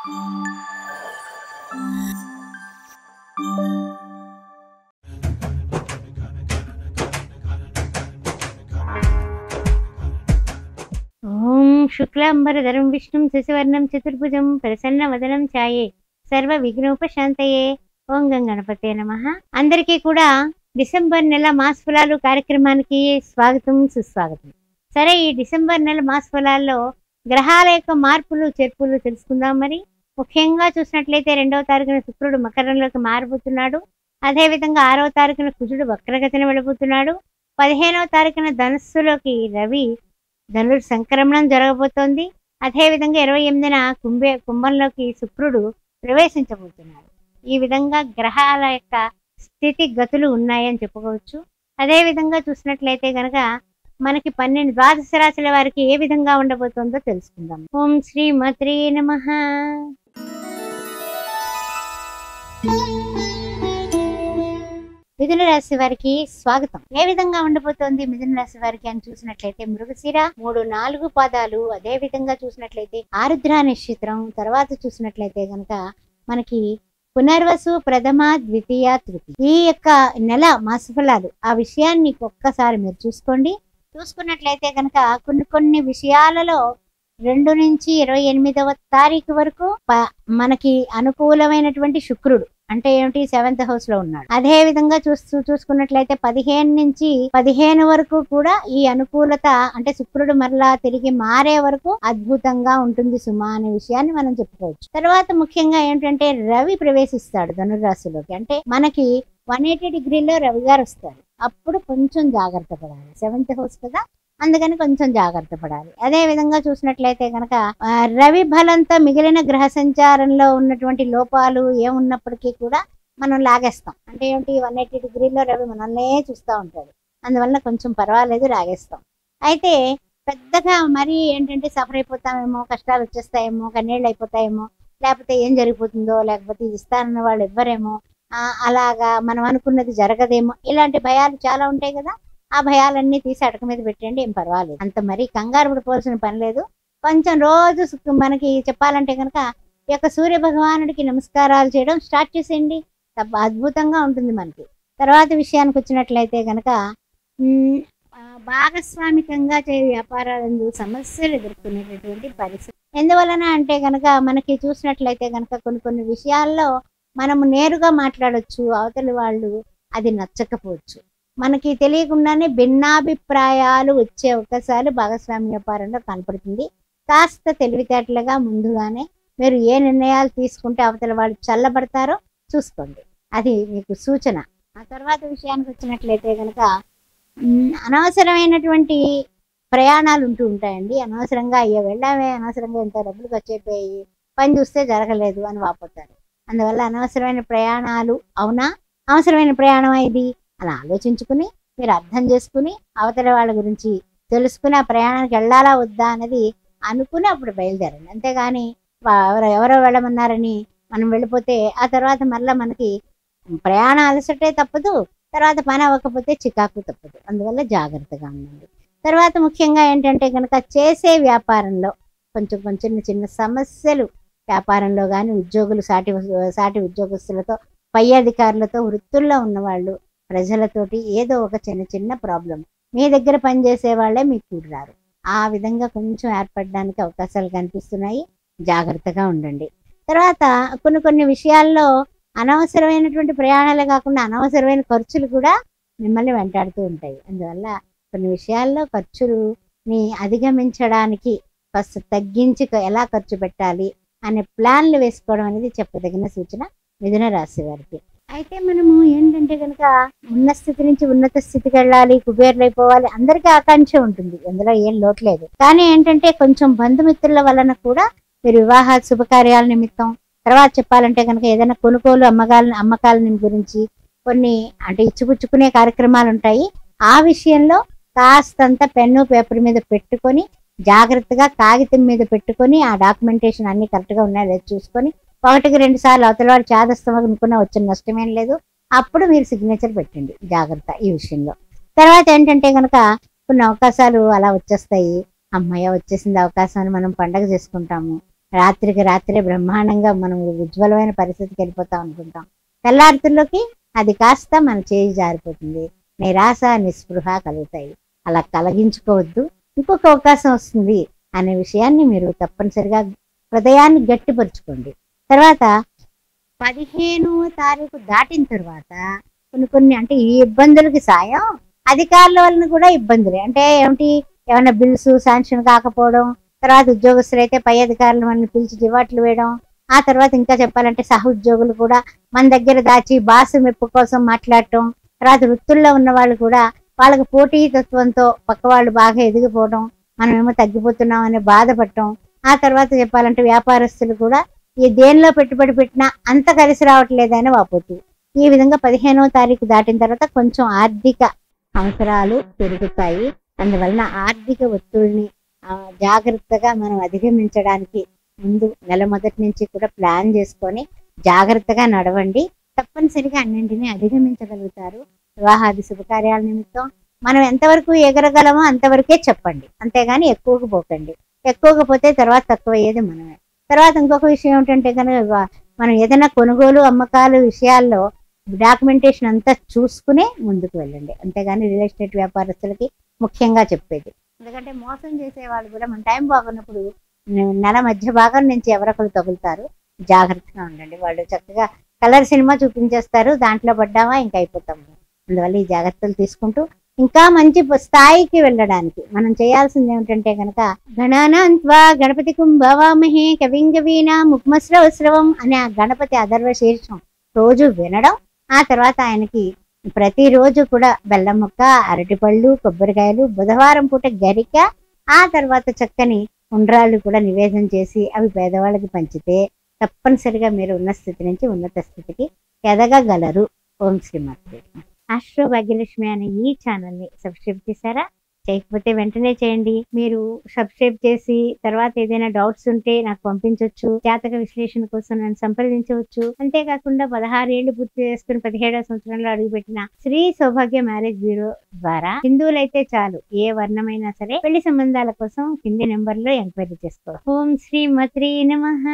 ఓం శుక్లాంబరధరం విష్ణుం శశివర్ణం చతుర్భుజం ప్రసన్నవదనం ఛాయే సర్వ విఘ్నోపశాంతయే. ఓం గణపతే నమః. అందరికీ కూడా డిసెంబర్ నెల మాస ఫలాలు కార్యక్రమానికి స్వాగతం సుస్వాగతం. సరే, ఈ డిసెంబర్ నెల మాస ఫలాల్లో గ్రహాల యొక్క మార్పులు చేర్పులు తెలుసుకుందాం. మరి ముఖ్యంగా చూసినట్లయితే 2వ తారీఖున శుక్రుడు మకరంలోకి మారబోతున్నాడు. అదేవిధంగా 6వ తారీఖున కుజుడు వక్రగతిని వెళ్ళబోతున్నాడు. 15వ తారీఖున ధనస్సులోకి రవి ధనుర్ సంక్రమణం జరగబోతోంది. అదేవిధంగా 28న కుంభంలోకి శుక్రుడు ప్రవేశించబోతున్నాడు. ఈ విధంగా గ్రహాల యొక్క స్థితి గతులు ఉన్నాయని చెప్పుకోవచ్చు. అదేవిధంగా చూసినట్లయితే గనక మనకి 12 రాశుల వారికి ఏ విధంగా ఉండబోతుందో తెలుసుకుందాం. ఓం శ్రీ మాత్రే నమః. మిథున రాశి వారికి స్వాగతం. ఏ విధంగా ఉండబోతోంది మిథున రాశి వారికి అని చూసినట్లయితే మృగశిర 3-4 పాదాలు, అదే విధంగా చూసినట్లయితే ఆరుద్ర నక్షత్రం, తర్వాత చూసినట్లయితే గనక మనకి పునర్వసు ప్రథమ ద్వితీయ తృతీయ. ఈ యొక్క నెల మాస ఫలాలు ఆ విషయాన్ని ఒక్కసారి మీరు చూసుకున్నట్లయితే కనుక కొన్ని విషయాలలో 2 నుంచి 28వ తారీఖు వరకు మనకి అనుకూలమైనటువంటి శుక్రుడు అంటే ఏమిటి 7th హౌస్ లో ఉన్నాడు. అదే విధంగా చూసుకున్నట్లయితే 15 నుంచి 15 వరకు కూడా ఈ అనుకూలత అంటే శుక్రుడు మరలా తిరిగి మారే వరకు అద్భుతంగా ఉంటుంది సుమా అనే విషయాన్ని మనం చెప్పుకోవచ్చు. తర్వాత ముఖ్యంగా ఏంటంటే రవి ప్రవేశిస్తాడు ధనురాశిలోకి. అంటే మనకి 180 డిగ్రీలో రవి గారు వస్తారు. అప్పుడు కొంచెం జాగ్రత్త పడాలి. 7th హౌస్ కదా, అందుకని కొంచెం జాగ్రత్త పడాలి. అదే విధంగా చూసినట్లయితే కనుక రవి బలంతో మిగిలిన గ్రహ సంచారంలో ఉన్నటువంటి లోపాలు ఏమున్నప్పటికీ కూడా మనం లాగేస్తాం. అంటే ఏంటి 180 డిగ్రీలో రవి మనల్నే చూస్తూ ఉంటాడు. అందువల్ల కొంచెం పర్వాలేదు, లాగేస్తాం. అయితే పెద్దగా మరి ఏంటంటే సఫర్ అయిపోతామేమో, కష్టాలు వచ్చేస్తాయేమో, కన్నీళ్ళు అయిపోతాయేమో, లేకపోతే ఏం జరిగిపోతుందో, లేకపోతే ఇది ఇస్తానన్న వాళ్ళు ఎవ్వరేమో, అలాగా మనం అనుకున్నది జరగదేమో, ఇలాంటి భయాలు చాలా ఉంటాయి కదా. ఆ భయాలన్నీ తీసి అటక మీద పెట్టండి, ఏం పర్వాలేదు. అంత మరీ కంగారు పడిపోవాల్సిన పని లేదు. కొంచెం రోజు మనకి చెప్పాలంటే కనుక ఈ యొక్క సూర్య భగవానుడికి నమస్కారాలు చేయడం స్టార్ట్ చేసేయండి, అద్భుతంగా ఉంటుంది మనకి. తర్వాత విషయానికి వచ్చినట్లయితే కనుక భాగస్వామికంగా వ్యాపారాలందు సమస్యలు ఎదుర్కొనేటటువంటి పరిస్థితి. ఎందువలన అంటే కనుక మనకి చూసినట్లయితే కనుక కొన్ని విషయాల్లో మనము నేరుగా మాట్లాడొచ్చు, అవతలి వాళ్ళు అది నచ్చకపోవచ్చు. మనకి తెలియకుండానే భిన్నాభిప్రాయాలు వచ్చే అవకాశాలు భాగస్వామ్య వ్యాపారంలో కనపడుతుంది. కాస్త తెలివితేటలుగా ముందుగానే మీరు ఏ నిర్ణయాలు తీసుకుంటే అవతల వాళ్ళు చల్లబడతారో చూసుకోండి, అది మీకు సూచన. ఆ తర్వాత విషయానికి వచ్చినట్లయితే కనుక అనవసరమైనటువంటి ప్రయాణాలు ఉంటూ ఉంటాయండి. అనవసరంగా అయ్యో వెళ్ళామే, అనవసరంగా ఇంత డబ్బులు ఖర్చయిపోయాయి, పని చూస్తే జరగలేదు అని వాపోతారు. అందువల్ల అనవసరమైన ప్రయాణాలు అవునా, అవసరమైన ప్రయాణం ఇది అలా ఆలోచించుకుని మీరు అర్థం చేసుకుని అవతల వాళ్ళ గురించి తెలుసుకుని ఆ ప్రయాణానికి వెళ్ళాలా వద్దా అనేది అనుకుని అప్పుడు బయలుదేరండి. అంతేగాని ఎవరో వెళ్ళమన్నారని మనం వెళ్ళిపోతే ఆ తర్వాత మళ్ళీ మనకి ప్రయాణం అలసటే తప్పదు, తర్వాత పని అవ్వకపోతే చికాకు తప్పదు. అందువల్ల జాగ్రత్తగా ఉండండి. తర్వాత ముఖ్యంగా ఏంటంటే కనుక చేసే వ్యాపారంలో కొంచెం చిన్న సమస్యలు, వ్యాపారంలో కానీ ఉద్యోగులు సాటి ఉద్యోగస్తులతో, పై అధికారులతో, వృత్తుల్లో ఉన్నవాళ్ళు, ప్రజలతోటి ఏదో ఒక చిన్న ప్రాబ్లం, మీ దగ్గర పనిచేసే వాళ్ళే మీకు కూడరారు. ఆ విధంగా కొంచెం ఏర్పడడానికి అవకాశాలు కనిపిస్తున్నాయి, జాగ్రత్తగా ఉండండి. తర్వాత కొన్ని విషయాల్లో అనవసరమైనటువంటి ప్రయాణాలే కాకుండా అనవసరమైన ఖర్చులు కూడా మిమ్మల్ని వెంటాడుతూ ఉంటాయి. అందువల్ల కొన్ని విషయాల్లో ఖర్చుని అధిగమించడానికి ఫస్ట్ తగ్గించి ఎలా ఖర్చు పెట్టాలి అనే ప్లాన్లు వేసుకోవడం అనేది చెప్పదగిన సూచన మిథున రాశి వారికి. అయితే మనము ఏంటంటే కనుక ఉన్న స్థితి నుంచి ఉన్నత స్థితికి వెళ్ళాలి, కుబేర్లు అయిపోవాలి, అందరికీ ఆకాంక్ష ఉంటుంది, అందులో ఏం లోట్లేదు. కానీ ఏంటంటే కొంచెం బంధుమిత్రుల వలన కూడా మీరు వివాహ శుభకార్యాల నిమిత్తం, తర్వాత చెప్పాలంటే కనుక ఏదైనా కొనుగోలు అమ్మకాల గురించి కొన్ని అంటే ఇచ్చిపుచ్చుకునే కార్యక్రమాలు ఉంటాయి. ఆ విషయంలో కాస్తంత పెన్ను పేపర్ మీద పెట్టుకొని జాగ్రత్తగా కాగితం మీద పెట్టుకొని ఆ డాక్యుమెంటేషన్ అన్ని కరెక్ట్గా ఉన్నాయో లేదో చూసుకొని 1-2 సార్లు అవతలవాడు చేదస్తాం అనుకున్నా వచ్చిన నష్టమేం లేదు, అప్పుడు మీరు సిగ్నేచర్ పెట్టండి. జాగ్రత్త ఈ విషయంలో. తర్వాత ఏంటంటే కనుక కొన్ని అవకాశాలు అలా వచ్చేస్తాయి. అమ్మాయ వచ్చేసింది అవకాశాన్ని మనం పండగ చేసుకుంటాము, రాత్రికి రాత్రే బ్రహ్మాండంగా మనం ఉజ్వలమైన పరిస్థితికి వెళ్ళిపోతాం అనుకుంటాం. తెల్లారితుల్లోకి అది కాస్త మన చేయి జారిపోతుంది. నిరాశ నిస్పృహ కలుగుతాయి. అలా కలిగించుకోవద్దు. ఇంకొక అవకాశం వస్తుంది అనే విషయాన్ని మీరు తప్పనిసరిగా హృదయాన్ని గట్టిపరుచుకోండి. తర్వాత 15వ తారీఖు దాటిన తర్వాత కొన్ని కొన్ని అంటే ఈ ఇబ్బందులకి సాయం అధికారుల వలన కూడా ఇబ్బందులే. అంటే ఏమిటి, ఏమైనా బిల్స్ శాంక్షన్ కాకపోవడం, తర్వాత ఉద్యోగస్తులు అయితే పై అధికారులు మనల్ని పిలిచి జివాట్లు వేయడం, ఆ తర్వాత ఇంకా చెప్పాలంటే సహ ఉద్యోగులు కూడా మన దగ్గర దాచి బాసు మెప్పు కోసం మాట్లాడటం, తర్వాత వృత్తుల్లో ఉన్న వాళ్ళు కూడా వాళ్ళకి పోటీతత్వంతో పక్క వాళ్ళు బాగా ఎదిగిపోవడం, మనమేమో తగ్గిపోతున్నాం అనే బాధపడటం, ఆ తర్వాత చెప్పాలంటే వ్యాపారస్తులు కూడా ఈ దేనిలో పెట్టుబడి పెట్టినా అంత కలిసి రావట్లేదని వాపోతు. ఈ విధంగా 15వ తారీఖు దాటిన తర్వాత కొంచెం ఆర్థిక అవసరాలు పెరుగుతాయి. అందువలన ఆర్థిక ఒత్తిడిని జాగ్రత్తగా మనం అధిగమించడానికి ముందు నెల మొదటి నుంచి కూడా ప్లాన్ చేసుకొని జాగ్రత్తగా నడవండి. తప్పనిసరిగా అన్నింటినీ అధిగమించగలుగుతారు. వివాహాది శుభకార్యాల నిమిత్తం మనం ఎంతవరకు ఎగరగలమో అంతవరకే చెప్పండి, అంతేగాని ఎక్కువగా పోకండి. ఎక్కువగా పోతే తర్వాత తక్కువ అయ్యేది మనమే. తర్వాత ఇంకొక విషయం ఏమిటంటే కనుక మనం ఏదైనా కొనుగోలు అమ్మకాలు విషయాల్లో డాక్యుమెంటేషన్ అంతా చూసుకునే ముందుకు వెళ్ళండి, అంతేగాని రియల్ ఎస్టేట్ వ్యాపారస్తులకి ముఖ్యంగా చెప్పేది. ఎందుకంటే మోసం చేసే వాళ్ళు కూడా మన టైం బాగున్నప్పుడు నెల మధ్య భాగం నుంచి ఎవరొకరు తగులుతారు. జాగ్రత్తగా ఉండండి. వాళ్ళు చక్కగా కలర్ సినిమా చూపించేస్తారు, దాంట్లో పడ్డామా ఇంకా అయిపోతాము. అందువల్ల ఈ జాగ్రత్తలు తీసుకుంటూ ఇంకా మంచి స్థాయికి వెళ్ళడానికి మనం చేయాల్సింది ఏమిటంటే కనుక గణానాన్వా గణపతి కుంభవామహే కవింగవీనా ముగ్మశ్రవశ్రవం అనే ఆ గణపతి అధర్వ శీర్షం రోజు వినడం, ఆ తర్వాత ఆయనకి ప్రతిరోజు కూడా బెల్లం ముక్క, అరటిపళ్ళు, కొబ్బరికాయలు, బుధవారం పూట గరిక, ఆ తర్వాత చక్కని ఉండ్రాళ్ళు కూడా నివేదన చేసి అవి పేదవాళ్ళకి పంచితే తప్పనిసరిగా మీరు ఉన్న స్థితి నుంచి ఉన్నత స్థితికి ఎదగగలరు. ఓం శ్రీమాత్రే. ఆస్ట్రో భాగ్యలక్ష్మి అనే ఈ ఛానల్ని సబ్స్క్రైబ్ చేశారా? చేయకపోతే వెంటనే చేయండి. మీరు సబ్స్క్రైబ్ చేసి తర్వాత ఏదైనా డౌట్స్ ఉంటే నాకు పంపించవచ్చు. జాతక విశ్లేషణ కోసం నన్ను సంప్రదించవచ్చు. అంతేకాకుండా 16 ఏళ్లు పూర్తి చేసుకుని 17వ సంవత్సరంలో అడుగుపెట్టిన శ్రీ సౌభాగ్య మ్యారేజ్ బ్యూరో ద్వారా హిందువులైతే చాలు ఏ వర్ణమైనా సరే పెళ్లి సంబంధాల కోసం కింది నెంబర్లో ఎంక్వైరీ చేసుకో. ఓం శ్రీ మత్రీ నమః.